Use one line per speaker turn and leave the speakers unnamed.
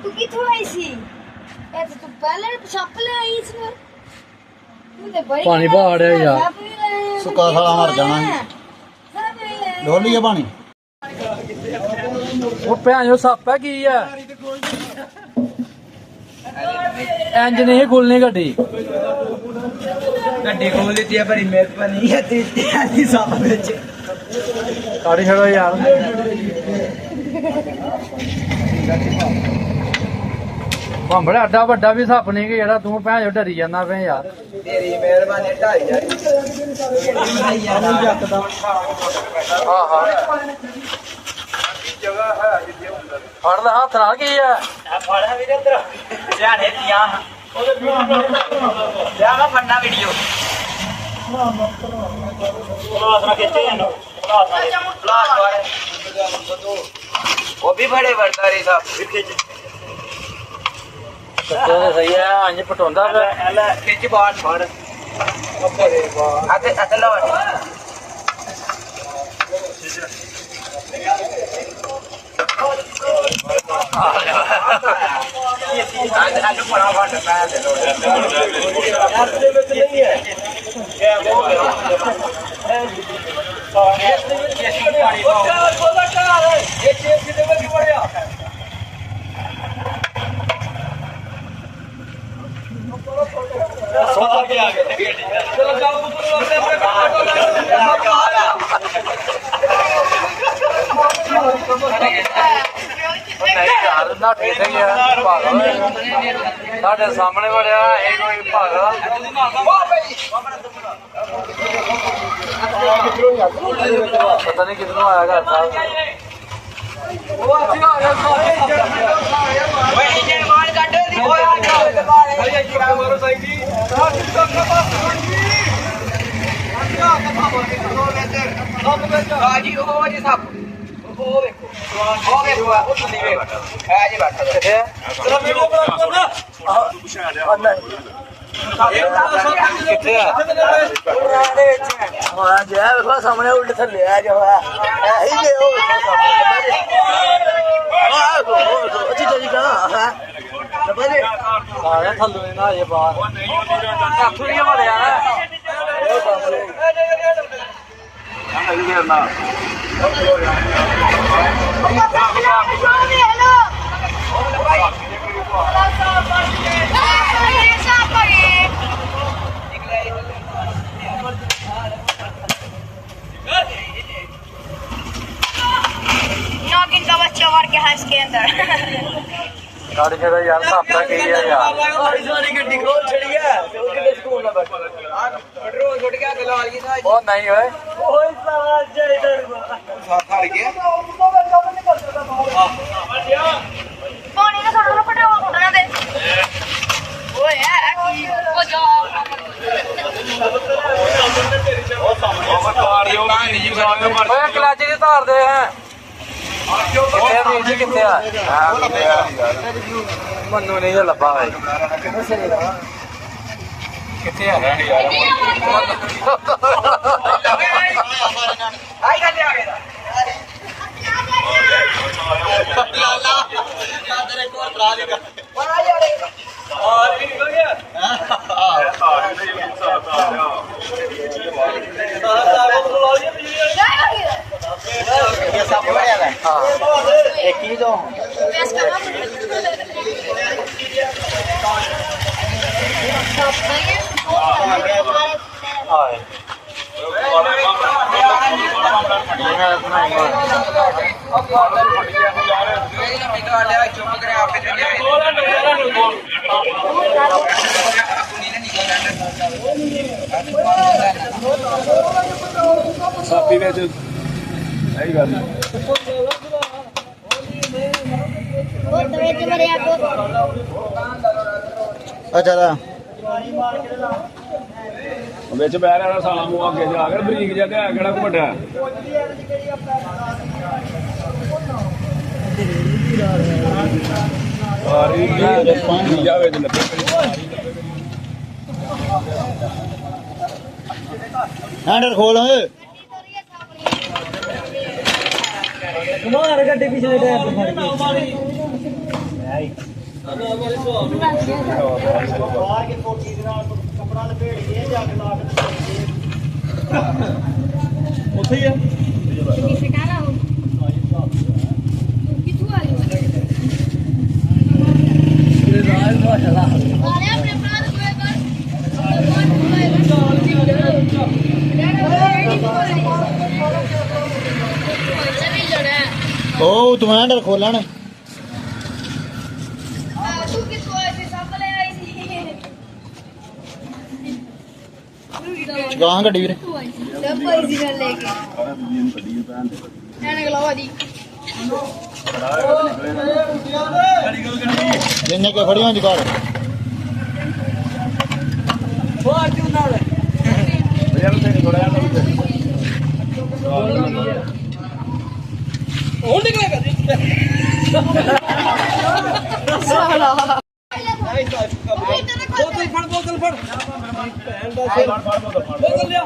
ਤੂੰ ਕਿੱਥੋਂ ਆਈ ਸੀ ਇਹ ਤੂੰ ਪਹਿਲੇ ਛੱਪ ਲੈ ਆਈ ਸੀ ਨਾ ਤੂੰ ਤੇ ਬੜੀ
ਪਾਣੀ ਪਾ ਰਿਹਾ ਯਾਰ।
ਸੁੱਕਾ ਸਾਲਾ ਮਰ ਜਾਣਾ ਡੋਲੀ ਆ ਪਾਣੀ
ਉਹ ਭੈਣ ਜੋ ਸੱਪ ਹੈ ਕੀ ਆ ਇੰਜ ਨਹੀਂ ਖੁੱਲਣੀ ਗੱਡੀ
ਗੱਡੀ ਖੋਲ ਦਿੱਤੀ ਆ ਬੜੀ ਮਿਹਰਬਾਨੀ ਹੈ ਤੇ ਆਦੀ ਸਾਹ ਵਿੱਚ
ਕਾੜੀ ਛੜੋ ਯਾਰ ਭਾਂਬੜਾ ਅੱਡਾ ਵੱਡਾ ਵੀ ਸੱਪ ਨਹੀਂ ਕਿ ਜਿਹੜਾ ਤੂੰ ਭੈਣ ਜੋ ਡਰੀ ਜਾਂਦਾ ਪਿਆ ਯਾਰ
ਤੇਰੀ ਮਿਹਰਬਾਨੀ ਢਾਈ ਯਾਰ
ਹਾਂ ਹਾਂ ਫੜ ਲੈ ਹੱਥ ਨਾਲ ਕੀ ਆ
ਫੜਾ ਵੀਰੇ ਅੰਦਰ ਧਿਆਨੇ ਤੀਆਂ ਲਿਆ ਫੜਨਾ ਵੀਡੀਓ वो भी बड़े बरदारी साहब
ਕੱਟੇ ਤਾਂ ਸਹੀ ਆ ਅੰਜ ਪਟਾਉਂਦਾ ਪਿਆ
खिंच बाहर फाड़ आते आते लो आज आज बड़ा फाड़ पाया दे लो रास्ते में तो नहीं है क्या वो ये चीज कितने में बढ़िया चलो जाओ
ਨਹੀਂ ਯਾਰ ਨਾ ਠੀਕ ਹੈ ਯਾਰ ਭਾਗਲ ਸਾਡੇ ਸਾਹਮਣੇ ਵੜਿਆ ਇਹ ਕੋਈ ਭਾਗਲ ਪਤਾ ਨਹੀਂ ਕਿੱਥੋਂ ਆਇਆ ਘਰ ਸਾਹਿਬ ਕਿੱਥੇ ਆ
ਹਾਂ ਜੇ ਵੇਖੋ ਸਾਹਮਣੇ ਉਲਟ ਥੱਲੇ ਆ ਜਾ ਇਹੀ ਜੇ ਉਹ ਸਾਹਮਣੇ ਅੱਛੀ ਜੀ ਕਾ ਲੱਭੇ
ਆ ਗਿਆ ਥੱਲੋਂ ਇਹਨਾਂ ਅਜੇ ਬਾਹਰ ਹੱਥੋਂ ਹੀ ਵੜਿਆ
नॉगिन का बच्चा मार के है इसके अंदर
ਕਾੜੀ ਛੜਾ ਯਾਰ ਸੱਪ ਦਾ ਕੀ ਆ ਯਾਰ
ਸਾਰੀ ਗੱਡੀ ਖੋਲ ਛੜੀ ਹੈ ਤੇ ਉਹ ਕਿਤੇ ਸਕੂਲ ਨਾ ਬੈਠ ਪੈਟਰੋਲ ਛੁੱਟ ਗਿਆ ਗਲਾ ਵਾਲੀ ਦਾ
ਉਹ ਨਹੀਂ ਓਏ
ਓਏ ਸਾਲਾ ਜੈ ਡਰ ਖੜ ਗਿਆ
पानी का थोड़ा पेट्रोल उड़ना दे ओए यार की ओ जा
ਓਏ ਕਲੱਚ ਦੀ ਧਾਰ ਦੇ ਹੈ ਕਿੱਥੇ ਆ ਵੀਰ ਜੀ ਕਿੱਥੇ ਆ ਮੈਨੂੰ ਨਹੀਂ ਜੇ ਲੱਭਾ ਭਾਈ ਕਿੱਥੇ ਆ
ਆਈ ਗੱਲੇ ਆ ਗਿਆ ਲਾਲਾ ਤੇਰੇ ਕੋਲ ਤਰਾ ਦੇਗਾ ਆ ਜਾ ਰੇ ਔਰ ਵੀ ਨਿਕਲ ਗਿਆ ये सब बढ़िया है हां एक ही दो
ਹਾਏ
ਸਾਪੀ ਵਿੱਚ ਸਹੀ ਗੱਲ
बहुत तेज मरे आपको
ਅੱਛਾ ਦਾ ਵਿੱਚ ਬਹਿ ਰਿਹਾ ਸਾਲਾ ਮੂੰਹ ਅੱਗੇ ਜਾ ਕੇ ਬਰੀਕ ਜਿਹਾ ਤੇ ਹੈ ਕਿਹੜਾ ਕੋ ਵੱਡਾ ਸਾਰੀ ਜੀ ਪਾਣੀ ਜਾਵੇ ਤੇ ਲੱਗੇ ਹੈਂਡਲ ਖੋਲ ਓਏ
ਮਾਰ ਗੱਡੀ ਪਿਛਲੇ ਟਾਇਰ ਤੇ ਫੜ ਗਈ ਬਾਹਰ ਕੇ ਕੋਠੀ ਦੇ ਨਾਲ ਕੱਪੜਾ ਲਪੇਟ ਕੇ ਜੱਗ ਲਾ ਕੇ ਉੱਥੇ ਹੀ ਆ
किसे कहना हो कितु आई अरे अपने प्राण को कर
ਉਹ ਤੂੰ ਹੈਂਡਲ ਖੋਲਣ
तू किसको ऐसे सब ले आई थी
ਗਾਂ ਗੱਡੀ ਵੀਰੇ
जब कोई जिगर लेके एने गलावा दी
ਜਿੰਨੇ ਕੇ ਫੜੀਆਂ ਜਗਾੜ
ਬੋਤਲ ਫੜ ਭੈਣ ਦਾ ਸਿਰ ਬੋਤਲ ਲਿਆ